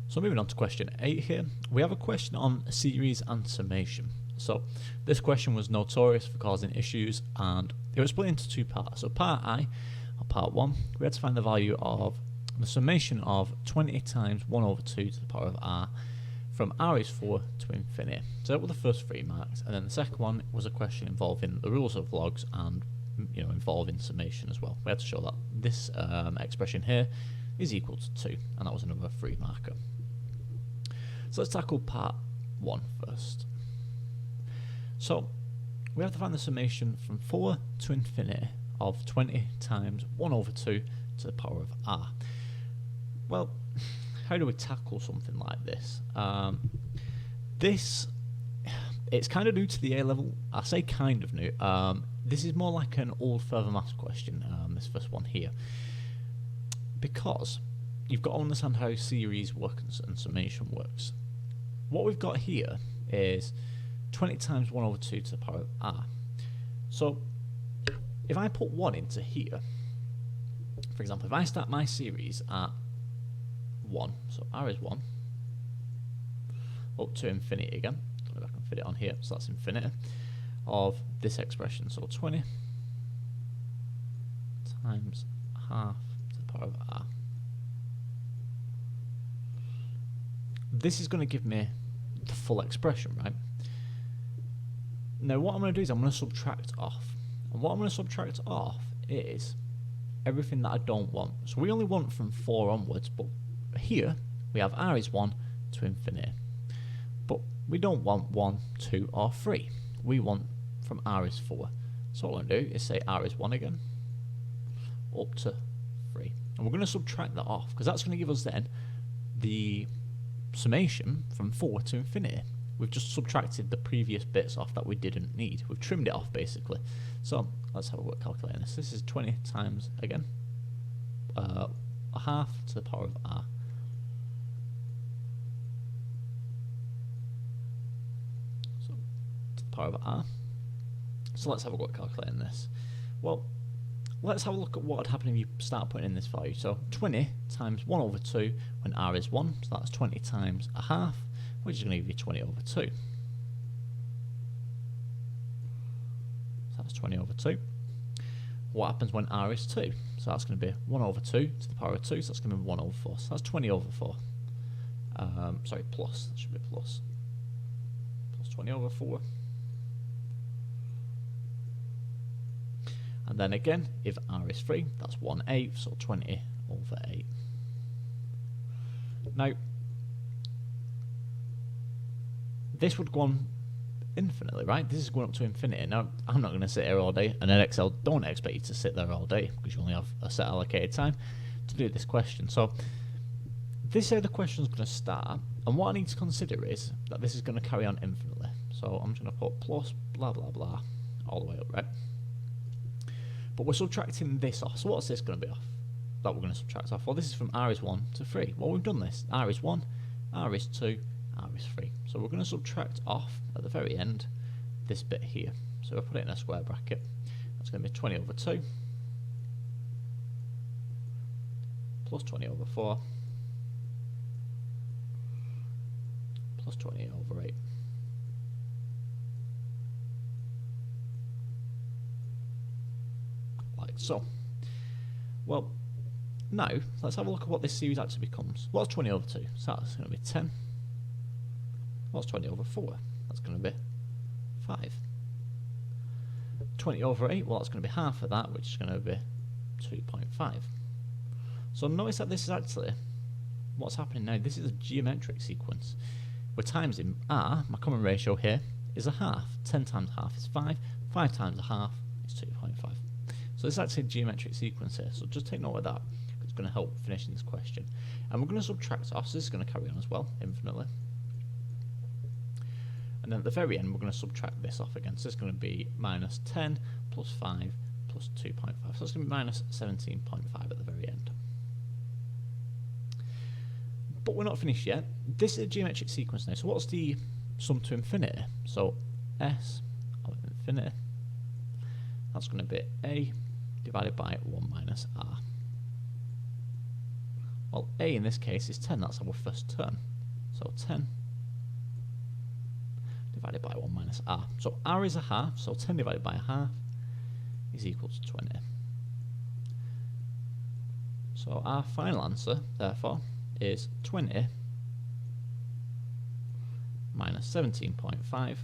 So moving on to question 8 here, we have a question on series and summation. So this question was notorious for causing issues, and it was split into two parts. So part I, or part 1, we had to find the value of the summation of 20 times 1 over 2 to the power of r from r is 4 to infinity. So that were the first 3 marks, and then the second one was a question involving the rules of logs and involving summation as well. We had to show that this expression here is equal to 2, and that was another 3 marker. So let's tackle part 1 first. So we have to find the summation from 4 to infinity of 20 times 1 over 2 to the power of r. Well, how do we tackle something like this? It's kind of new to the A-level. I say kind of new. This is more like an old further maths question, this first one here. Because you've got to understand how series work and summation works. What we've got here is 20 times 1 over 2 to the power of r. So if I put 1 into here, for example, if I start my series at 1, so r is 1, up to infinity again, if I can fit it on here, so that's infinity, of this expression, so 20 times half to the power of r. This is going to give me the full expression, right? Now what I'm going to do is I'm going to subtract off, and what I'm going to subtract off is everything that I don't want. So we only want from 4 onwards, but here we have r is 1 to infinity, but we don't want 1, 2 or 3. We want from r is 4. So all I'm going to do is say r is 1 again, up to 3, and we're going to subtract that off, because that's going to give us then the summation from 4 to infinity. We've just subtracted the previous bits off that we didn't need. We've trimmed it off basically. So let's have a work calculating this. This is 20 times, again, a half to the power of r. So to the power of r. So let's have a look calculating this. Well, let's have a look at what would happen if you start putting in this value. So 20 times 1 over 2 when r is 1, so that's 20 times a half, which is going to give you 20 over 2. So that's 20 over 2. What happens when r is 2? So that's going to be 1 over 2 to the power of 2, so that's going to be 1 over 4. So that's 20 over 4. Sorry, plus. That should be plus. Plus 20 over 4. And then again, if r is 3, that's 1/8, so 20 over 8. Now, this would go on infinitely, right? This is going up to infinity. Now, I'm not going to sit here all day, and Edexcel don't expect you to sit there all day, because you only have a set allocated time to do this question. So, this is how the question is going to start, and what I need to consider is that this is going to carry on infinitely. So, I'm just going to put plus blah blah blah all the way up, right? But we're subtracting this off. So what's this going to be off? That we're going to subtract off. Well, this is from r is 1 to 3. Well, we've done this. R is 1, r is 2, r is 3. So we're going to subtract off at the very end this bit here. So we'll put it in a square bracket. That's going to be 20 over 2 plus 20 over 4 plus 20 over 8. So, well, now let's have a look at what this series actually becomes. What's 20 over 2? So that's going to be 10. What's 20 over 4? That's going to be 5. 20 over 8, well, that's going to be half of that, which is going to be 2.5. So notice that this is actually, what's happening now, this is a geometric sequence. We're timesing r, my common ratio here, is a half. 10 times half is 5. 5 times a half is 2.5. So this is actually a geometric sequence here, so just take note of that, because it's going to help finishing this question. And we're going to subtract off, so this is going to carry on as well, infinitely. And then at the very end, we're going to subtract this off again, so this is going to be minus 10 plus 5 plus 2.5, so it's going to be minus 17.5 at the very end. But we're not finished yet. This is a geometric sequence now, so what's the sum to infinity? So s of infinity, that's going to be a divided by 1 minus r. Well, a in this case is 10, that's our first term. So 10 divided by 1 minus r. So r is a half, so 10 divided by a half is equal to 20. So our final answer, therefore, is 20 minus 17.5,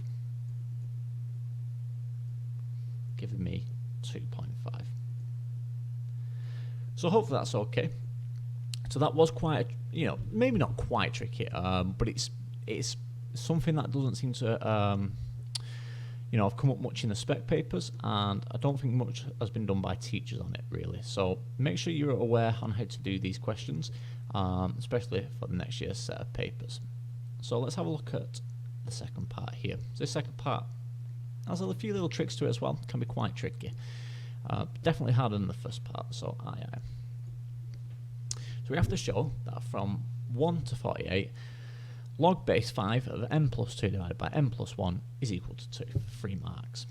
giving me 2.5. So hopefully that's okay. So that was quite, maybe not quite tricky, but it's something that doesn't seem to, have come up much in the spec papers, and I don't think much has been done by teachers on it, really. So make sure you're aware on how to do these questions, especially for the next year's set of papers. So let's have a look at the second part here. So this second part has a few little tricks to it as well. It can be quite tricky. Definitely harder than the first part, so aye. So we have to show that from 1 to 48, log base 5 of n plus 2 divided by n plus 1 is equal to 2, 3 marks.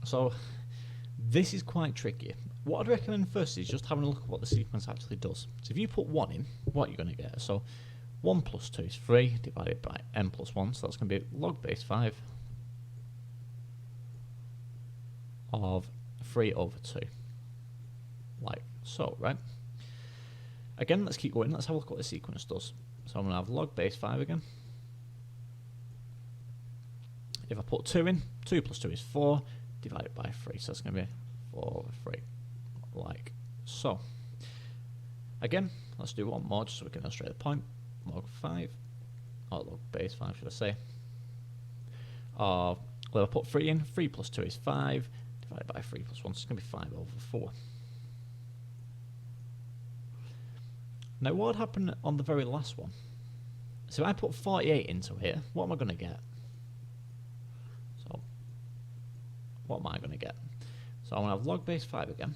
So this is quite tricky. What I'd recommend first is just having a look at what the sequence actually does. So if you put 1 in, what you're going to get? So 1 plus 2 is 3 divided by n plus 1, so that's going to be log base 5 of 3 over 2. Like so, right? Again, let's keep going. Let's have a look at what the sequence does. So I'm going to have log base 5 again. If I put 2 in, 2 plus 2 is 4 divided by 3, so that's going to be 4 over 3, like so. Again, let's do one more just so we can illustrate the point. Log 5, or log base 5 should I say. Well, I put 3 in, 3 plus 2 is 5 divided by 3 plus 1, so it's going to be 5 over 4. Now what would happen on the very last one? So if I put 48 into here, what am I going to get? So what am I going to get? So I'm going to have log base 5 again.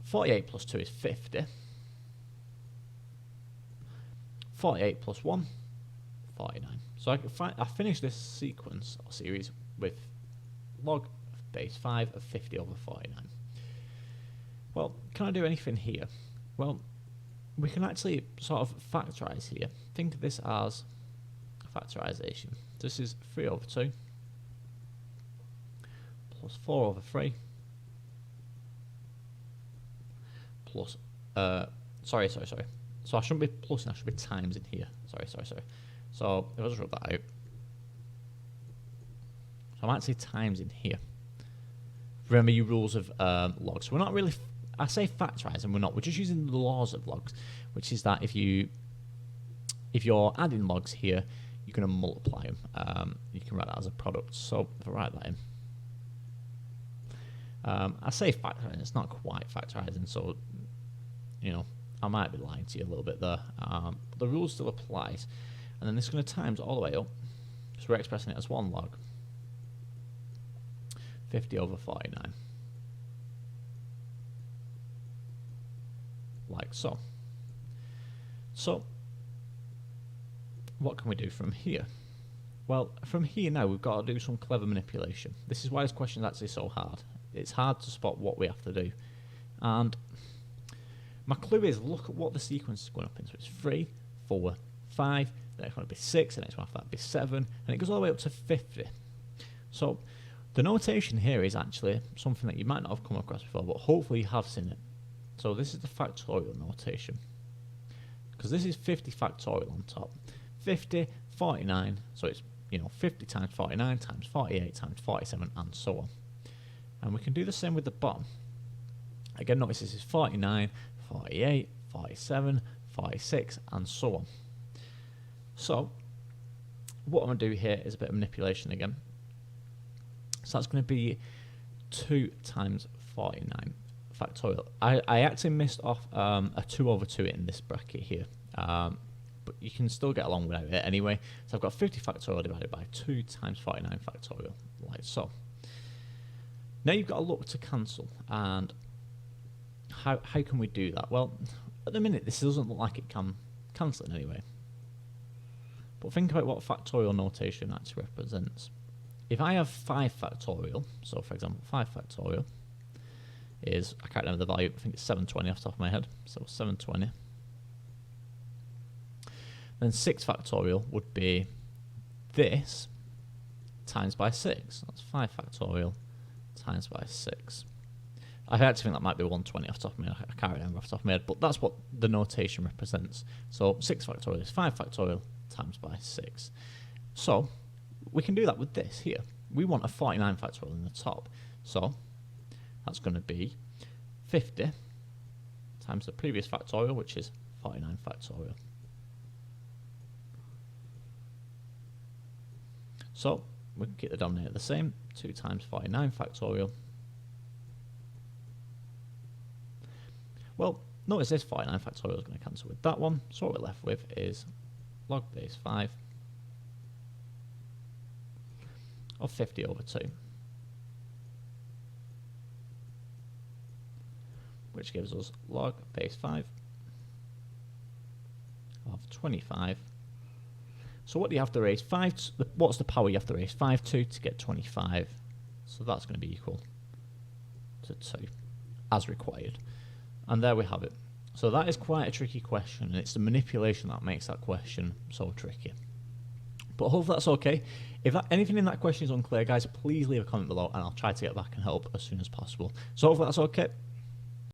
48 plus 2 is 50. 48 plus 1, 49. So I finish this sequence or series with log base 5 of 50 over 49. Well, can I do anything here? Well, we can actually sort of factorise here. Think of this as factorisation. This is 3 over 2 plus 4 over 3 plus, sorry. So I shouldn't be plusing, I should be times in here. Sorry. So if I just wrote that out. So I'm actually times in here. Remember your rules of logs. So we're not really, I say factorise and we're not. We're just using the laws of logs, which is that if you're adding logs here, you're going to multiply them. You can write that as a product. So if I write that in, I say factorising, it's not quite factorising, so I might be lying to you a little bit there. But the rule still applies, and then this is going to times all the way up, so we're expressing it as 1 log 50 over 49, like so. So what can we do from here? Well, from here now we've got to do some clever manipulation. This is why this question is actually so hard. It's hard to spot what we have to do, and my clue is look at what the sequence is going up in. So it's 3, 4, 5, the next one will be 6, the next one after that will be 7, and it goes all the way up to 50. So the notation here is actually something that you might not have come across before, but hopefully you have seen it. So this is the factorial notation, because this is 50 factorial on top. 50, 49, so it's 50 times 49 times 48 times 47 and so on. And we can do the same with the bottom. Again, notice this is 49, 48, 47, 46 and so on. So what I'm going to do here is a bit of manipulation again. So that's going to be 2 times 49 factorial. I actually missed off a 2 over 2 in this bracket here, but you can still get along without it anyway. So I've got 50 factorial divided by 2 times 49 factorial, like so. Now you've got to look to cancel, and how can we do that? Well, at the minute this doesn't look like it can cancel in any way. But think about what factorial notation actually represents. If I have 5 factorial, so for example 5 factorial is, I can't remember the value, I think it's 720 off the top of my head, so 720. Then 6 factorial would be this times by 6. That's 5 factorial times by 6. I actually think that might be 120 off the top of my head. I can't remember off the top of my head, but that's what the notation represents. So 6 factorial is 5 factorial times by 6. So we can do that with this here. We want a 49 factorial in the top. So that's going to be 50 times the previous factorial, which is 49 factorial. So we can keep the denominator the same. 2 times 49 factorial. Well, notice this 49 factorial is going to cancel with that one. So what we're left with is log base 5 of 50 over 2. Which gives us log base 5 of 25. So what do you have to raise? What's the power you have to raise? 5 to get 25. So that's going to be equal to 2 as required. And there we have it. So that is quite a tricky question, and it's the manipulation that makes that question so tricky. But hopefully that's okay. If anything in that question is unclear, guys, please leave a comment below and I'll try to get back and help as soon as possible. So hopefully that's okay.